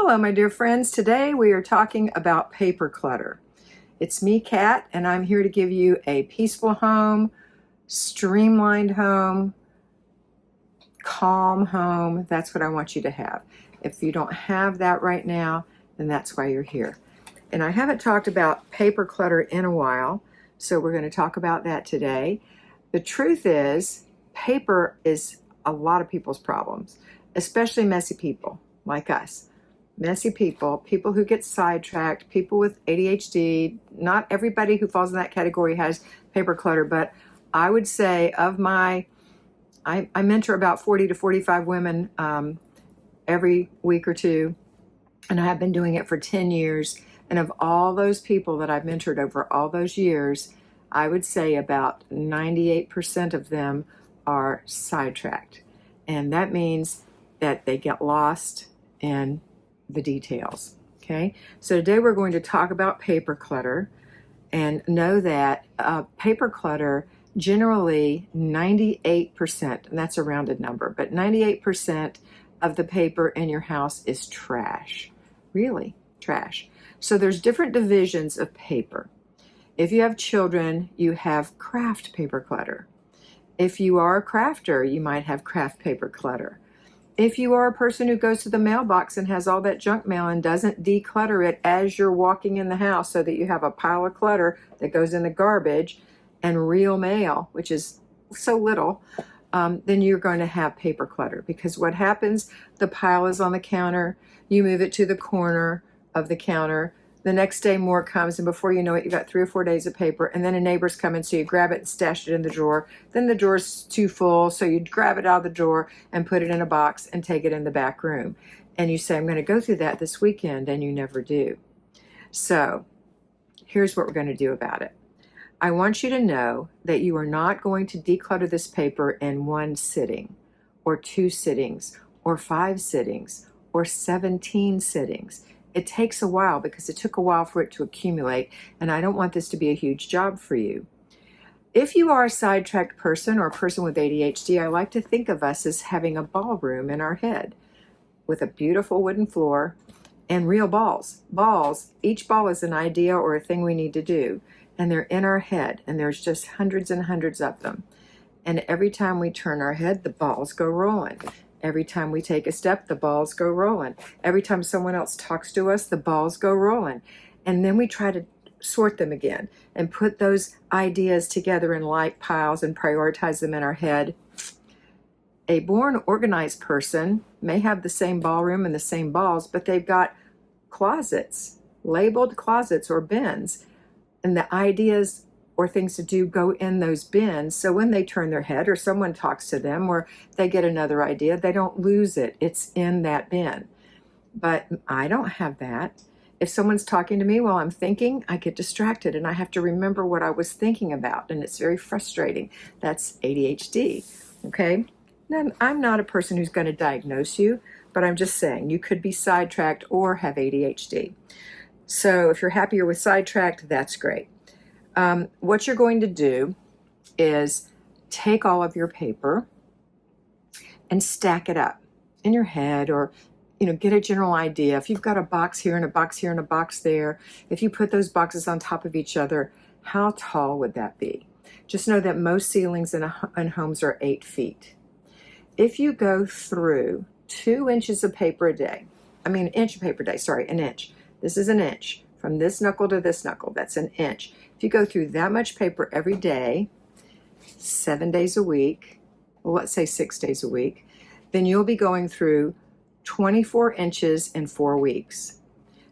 Hello, my dear friends. Today we are talking about paper clutter. It's me, Kat, and I'm here to give you a peaceful home, streamlined home, calm home. That's what I want you to have. If you don't have that right now, then that's why you're here. And I haven't talked about paper clutter in a while, so we're going to talk about that today. The truth is, paper is a lot of people's problems, especially messy people like us. Messy people, people who get sidetracked, people with ADHD. Not everybody who falls in that category has paper clutter, but I would say I mentor about 40 to 45 women every week or two, and I have been doing it for 10 years. And of all those people that I've mentored over all those years, I would say about 98% of them are sidetracked. And that means that they get lost in the details. Okay, so today we're going to talk about paper clutter, and know that paper clutter, generally 98%, and that's a rounded number, but 98% of the paper in your house is trash. Really, trash. So there's different divisions of paper. If you have children, you have craft paper clutter. If you are a crafter, you might have craft paper clutter. If you are a person who goes to the mailbox and has all that junk mail and doesn't declutter it as you're walking in the house so that you have a pile of clutter that goes in the garbage and real mail, which is so little, then you're going to have paper clutter. Because what happens, the pile is on the counter, you move it to the corner of the counter, the next day more comes, and before you know it, you've got 3 or 4 days of paper, and then a neighbor's coming, so you grab it and stash it in the drawer. Then the drawer's too full, so you grab it out of the drawer and put it in a box and take it in the back room. And you say, I'm going to go through that this weekend, and you never do. So here's what we're going to do about it. I want you to know that you are not going to declutter this paper in 1 sitting, or 2 sittings, or 5 sittings, or 17 sittings. It takes a while because it took a while for it to accumulate, and I don't want this to be a huge job for you. If you are a sidetracked person or a person with ADHD, I like to think of us as having a ballroom in our head with a beautiful wooden floor and real balls. Balls, each ball is an idea or a thing we need to do, and they're in our head, and there's just hundreds and hundreds of them. And every time we turn our head, the balls go rolling. Every time we take a step, the balls go rolling. Every time someone else talks to us, the balls go rolling. And then we try to sort them again and put those ideas together in like piles and prioritize them in our head. A born organized person may have the same ballroom and the same balls, but they've got closets, labeled closets or bins, and the ideas or things to do go in those bins. So when they turn their head or someone talks to them or they get another idea, they don't lose it. It's in that bin. But I don't have that. If someone's talking to me while I'm thinking, I get distracted and I have to remember what I was thinking about, and it's very frustrating. That's ADHD, okay? Now, I'm not a person who's going to diagnose you, but I'm just saying you could be sidetracked or have ADHD. So if you're happier with sidetracked, that's great. What you're going to do is take all of your paper and stack it up in your head, or get a general idea. If you've got a box here and a box here and a box there, if you put those boxes on top of each other, how tall would that be? Just know that most ceilings in homes are 8 feet. If you go through 2 inches of paper a day, an inch of paper a day, an inch. This is an inch. From this knuckle to this knuckle, that's an inch. If you go through that much paper every day, 7 days a week, well, let's say 6 days a week, then you'll be going through 24 inches in 4 weeks.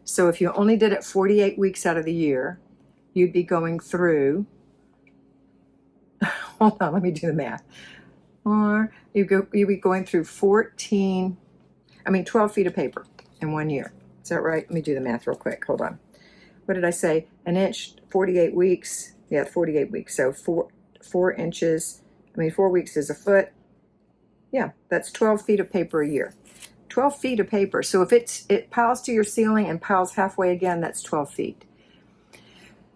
So if you only did it 48 weeks out of the year, you'd be going through, hold on, let me do the math. Or you'd be going through 12 feet of paper in 1 year. Is that right? Let me do the math real quick. Hold on. What did I say? An inch, 48 weeks. Yeah, 48 weeks. So 4 inches. 4 weeks is a foot. Yeah, that's 12 feet of paper a year. 12 feet of paper. So if it piles to your ceiling and piles halfway again, that's 12 feet.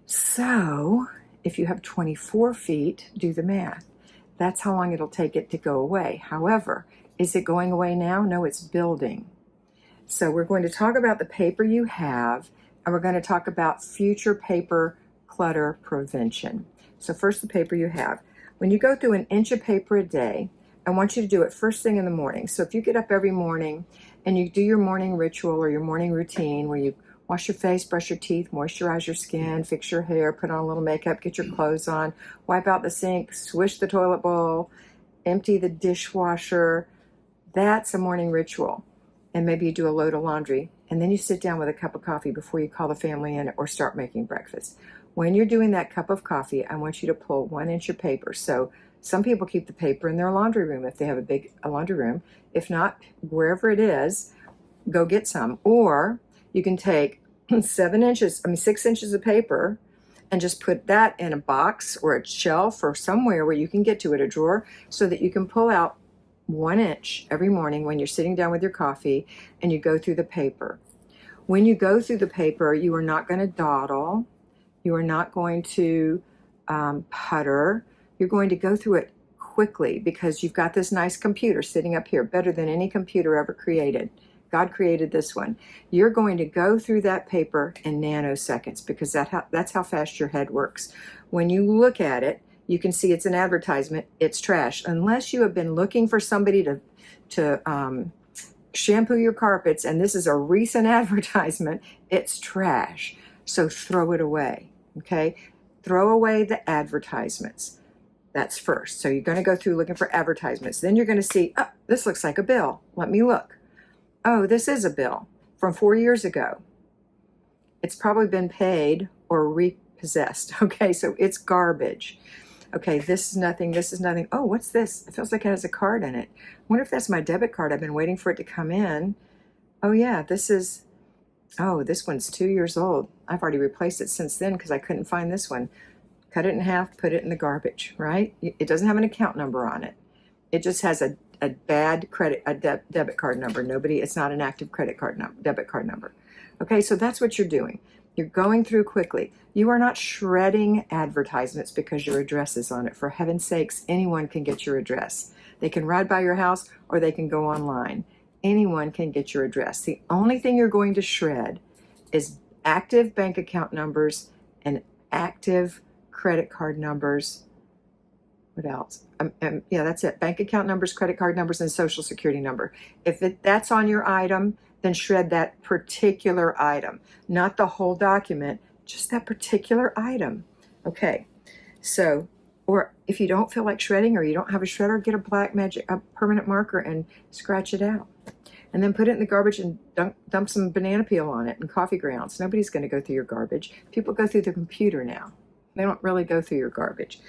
So if you have 24 feet, do the math. That's how long it'll take it to go away. However, is it going away now? No, it's building. So we're going to talk about the paper you have, and we're going to talk about future paper clutter prevention. So first, the paper you have. When you go through an inch of paper a day, I want you to do it first thing in the morning. So if you get up every morning and you do your morning ritual or your morning routine where you wash your face, brush your teeth, moisturize your skin, fix your hair, put on a little makeup, get your clothes on, wipe out the sink, swish the toilet bowl, empty the dishwasher, that's a morning ritual. And maybe you do a load of laundry, and then you sit down with a cup of coffee before you call the family in or start making breakfast. When you're doing that cup of coffee, I want you to pull 1 inch of paper. So some people keep the paper in their laundry room if they have a laundry room. If not, wherever it is, go get some. Or you can take 6 inches of paper and just put that in a box or a shelf or somewhere where you can get to it, a drawer, so that you can pull out 1 inch every morning when you're sitting down with your coffee and you go through the paper. When you go through the paper, you are not going to dawdle. You are not going to putter. You're going to go through it quickly because you've got this nice computer sitting up here, better than any computer ever created. God created this one. You're going to go through that paper in nanoseconds because that's how fast your head works. When you look at it, you can see it's an advertisement. It's trash. Unless you have been looking for somebody to shampoo your carpets, and this is a recent advertisement, it's trash. So throw it away, okay? Throw away the advertisements. That's first. So you're going to go through looking for advertisements. Then you're going to see, oh, this looks like a bill. Let me look. Oh, this is a bill from 4 years ago. It's probably been paid or repossessed, okay? So it's garbage. Okay, this is nothing, this is nothing. Oh, what's this? It feels like it has a card in it. I wonder if that's my debit card. I've been waiting for it to come in. Oh yeah, this one's 2 years old. I've already replaced it since then because I couldn't find this one. Cut it in half, put it in the garbage, right? It doesn't have an account number on it. It just has a bad debit card number. It's not an active debit card number. Okay, so that's what you're doing. You're going through quickly. You are not shredding advertisements because your address is on it. For heaven's sakes, anyone can get your address. They can ride by your house or they can go online. Anyone can get your address. The only thing you're going to shred is active bank account numbers and active credit card numbers. What else? Yeah, that's it. Bank account numbers, credit card numbers, and social security number. If that's on your item, then shred that particular item, not the whole document, just that particular item. Okay, so, or if you don't feel like shredding or you don't have a shredder, get a permanent marker and scratch it out. And then put it in the garbage and dump some banana peel on it and coffee grounds. Nobody's going to go through your garbage. People go through the computer now. They don't really go through your garbage.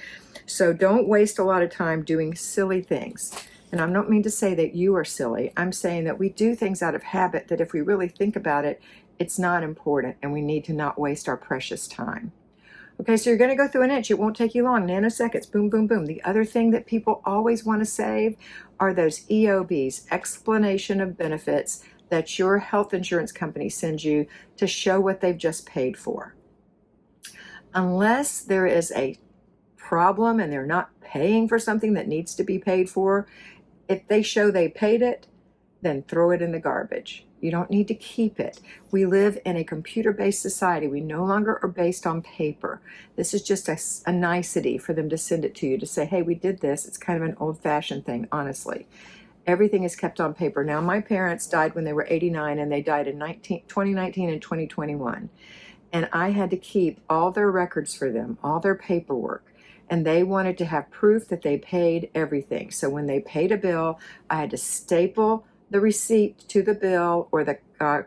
So don't waste a lot of time doing silly things. And I don't mean to say that you are silly. I'm saying that we do things out of habit that if we really think about it, it's not important and we need to not waste our precious time. Okay, so you're going to go through an inch. It won't take you long. Nanoseconds. Boom, boom, boom. The other thing that people always want to save are those EOBs, explanation of benefits, that your health insurance company sends you to show what they've just paid for. Unless there is a problem and they're not paying for something that needs to be paid for, if they show they paid it, then throw it in the garbage. You don't need to keep it. We live in a computer-based society. We no longer are based on paper. This is just a nicety for them to send it to you to say, hey, we did this. It's kind of an old-fashioned thing, honestly. Everything is kept on paper. Now, my parents died when they were 89, and they died in 2019 and 2021. And I had to keep all their records for them, all their paperwork. And they wanted to have proof that they paid everything. So when they paid a bill, I had to staple the receipt to the bill or the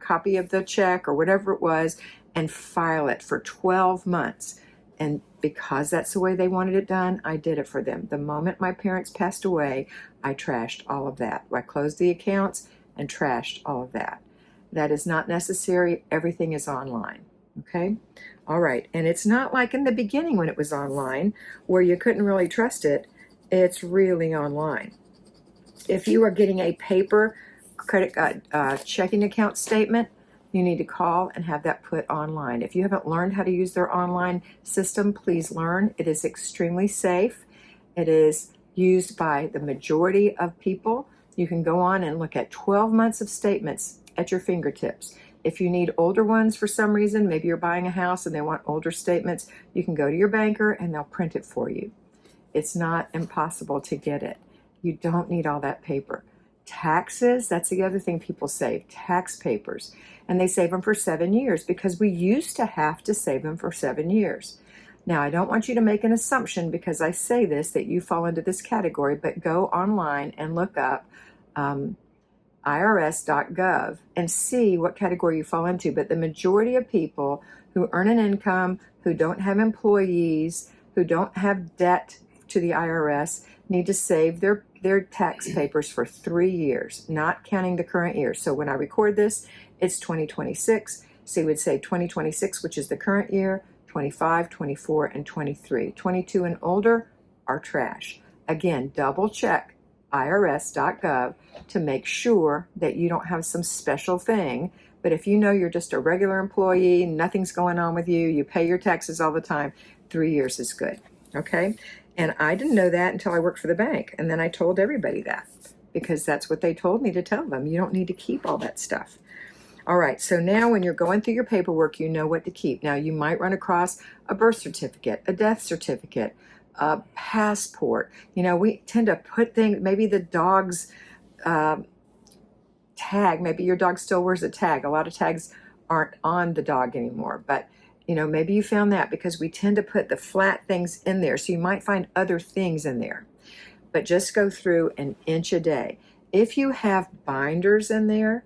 copy of the check or whatever it was and file it for 12 months. And because that's the way they wanted it done, I did it for them. The moment my parents passed away, I trashed all of that. I closed the accounts and trashed all of that. That is not necessary. Everything is online. Okay? All right. And it's not like in the beginning when it was online where you couldn't really trust it. It's really online. If you are getting a paper checking account statement, you need to call and have that put online. If you haven't learned how to use their online system, please learn. It is extremely safe. It is used by the majority of people. You can go on and look at 12 months of statements at your fingertips. If you need older ones for some reason, maybe you're buying a house and they want older statements, you can go to your banker and they'll print it for you. It's not impossible to get it. You don't need all that paper. Taxes, that's the other thing people save, tax papers. And they save them for 7 years because we used to have to save them for 7 years. Now, I don't want you to make an assumption because I say this that you fall into this category, but go online and look up irs.gov and see what category you fall into. But the majority of people who earn an income, who don't have employees, who don't have debt to the IRS, need to save their tax papers for 3 years, not counting the current year. So when I record this, it's 2026. So you would say 2026, which is the current year, 25, 24, and 23. 22 and older are trash. Again, double check irs.gov to make sure that you don't have some special thing. But if you know you're just a regular employee, nothing's going on with you, you pay your taxes all the time, 3 years is good. Okay? And I didn't know that until I worked for the bank. And then I told everybody that because that's what they told me to tell them. You don't need to keep all that stuff. All right, so now when you're going through your paperwork, you know what to keep. Now, you might run across a birth certificate, a death certificate, a passport. You know, we tend to put things, maybe the dog's tag, maybe your dog still wears a tag. A lot of tags aren't on the dog anymore, but you know, maybe you found that because we tend to put the flat things in there. So you might find other things in there, but just go through an inch a day. If you have binders in there,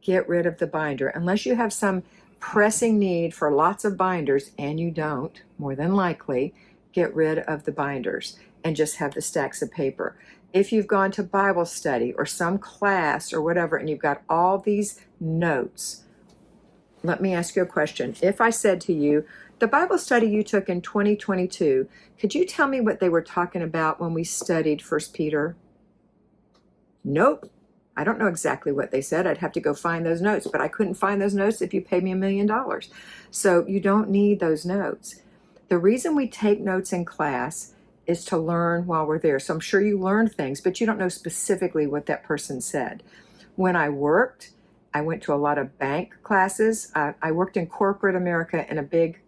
get rid of the binder. Unless you have some pressing need for lots of binders, and you don't, more than likely, get rid of the binders and just have the stacks of paper. If you've gone to Bible study or some class or whatever, and you've got all these notes, let me ask you a question. If I said to you, the Bible study you took in 2022, could you tell me what they were talking about when we studied 1 Peter? Nope. I don't know exactly what they said. I'd have to go find those notes, but I couldn't find those notes if you paid me $1 million. So you don't need those notes. The reason we take notes in class is to learn while we're there. So I'm sure you learned things, but you don't know specifically what that person said. When I worked, I went to a lot of bank classes. I worked in corporate America in a big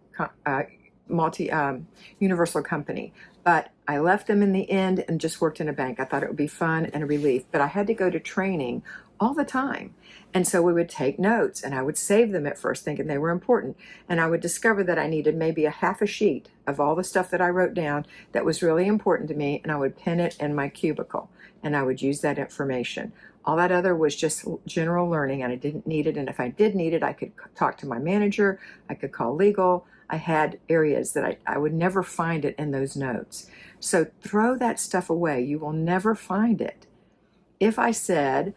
universal company, but I left them in the end and just worked in a bank. I thought it would be fun and a relief, but I had to go to training all the time. And so we would take notes and I would save them at first thinking they were important. And I would discover that I needed maybe a half a sheet of all the stuff that I wrote down that was really important to me. And I would pin it in my cubicle and I would use that information. All that other was just general learning and I didn't need it. And if I did need it, I could talk to my manager. I could call legal. I had areas that I would never find it in those notes. So throw that stuff away. You will never find it. If I said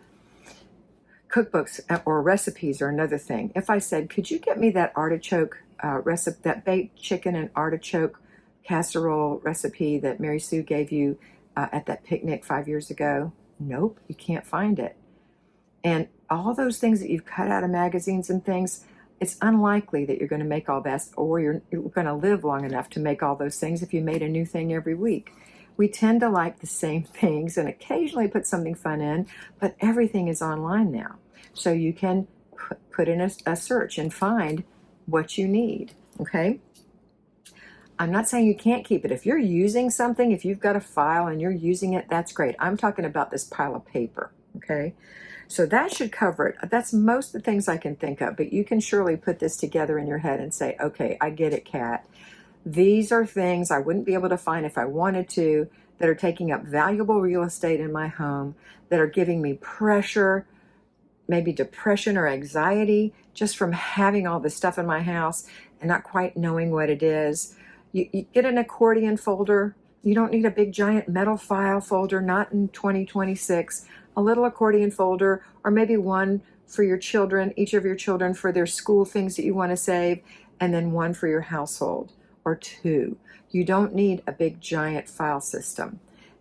cookbooks or recipes are another thing. If I said, could you get me that artichoke recipe, that baked chicken and artichoke casserole recipe that Mary Sue gave you at that picnic 5 years ago? Nope, you can't find it. And all those things that you've cut out of magazines and things, it's unlikely that you're going to make all that, or you're going to live long enough to make all those things if you made a new thing every week. We tend to like the same things and occasionally put something fun in, but everything is online now. So you can put in a search and find what you need, okay? I'm not saying you can't keep it. If you're using something, if you've got a file and you're using it, that's great. I'm talking about this pile of paper, okay? So that should cover it. That's most of the things I can think of, but you can surely put this together in your head and say, okay, I get it, Kat. These are things I wouldn't be able to find if I wanted to, that are taking up valuable real estate in my home, that are giving me pressure, maybe depression or anxiety, just from having all this stuff in my house and not quite knowing what it is. You get an accordion folder. You don't need a big giant metal file folder, not in 2026. A little accordion folder, or maybe one for your children, each of your children for their school things that you want to save, and then one for your household, or two. You don't need a big giant file system.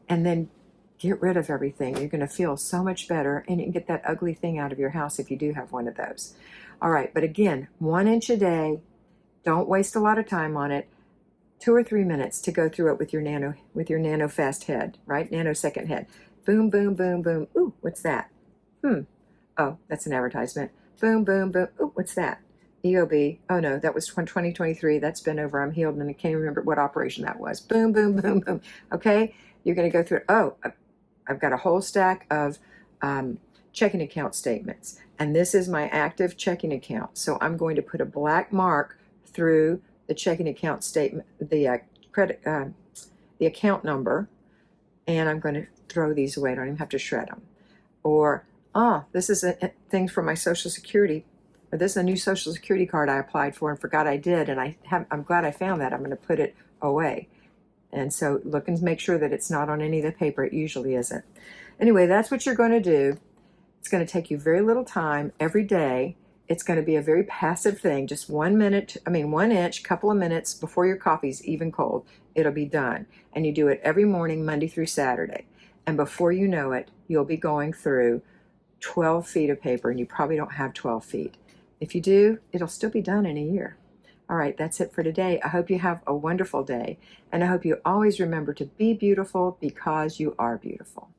And then get rid of everything. You're going to feel so much better, and you can get that ugly thing out of your house if you do have one of those. All right, but again, 1 inch a day. Don't waste a lot of time on it. 2 or 3 minutes to go through it with your nano fast head, right? Nanosecond head. Boom, boom, boom, boom. Ooh, what's that? Oh, that's an advertisement. Boom, boom, boom. Oh, what's that? EOB. Oh no, that was 2023. That's been over. I'm healed, and I can't remember what operation that was. Boom, boom, boom, boom. Okay, you're going to go through. Oh, I've got a whole stack of checking account statements, and this is my active checking account. So I'm going to put a black mark through the checking account statement, the the account number, and I'm going to throw these away. I don't even have to shred them. Or, this is a thing for my Social Security. Or this is a new Social Security card I applied for and forgot I did, and I'm glad I found that. I'm going to put it away. And so look and make sure that it's not on any of the paper. It usually isn't. Anyway, that's what you're going to do. It's going to take you very little time every day. It's going to be a very passive thing, just 1 inch, couple of minutes before your coffee's even cold. It'll be done. And you do it every morning, Monday through Saturday. And before you know it, you'll be going through 12 feet of paper, and you probably don't have 12 feet. If you do, it'll still be done in a year. All right, that's it for today. I hope you have a wonderful day, and I hope you always remember to be beautiful because you are beautiful.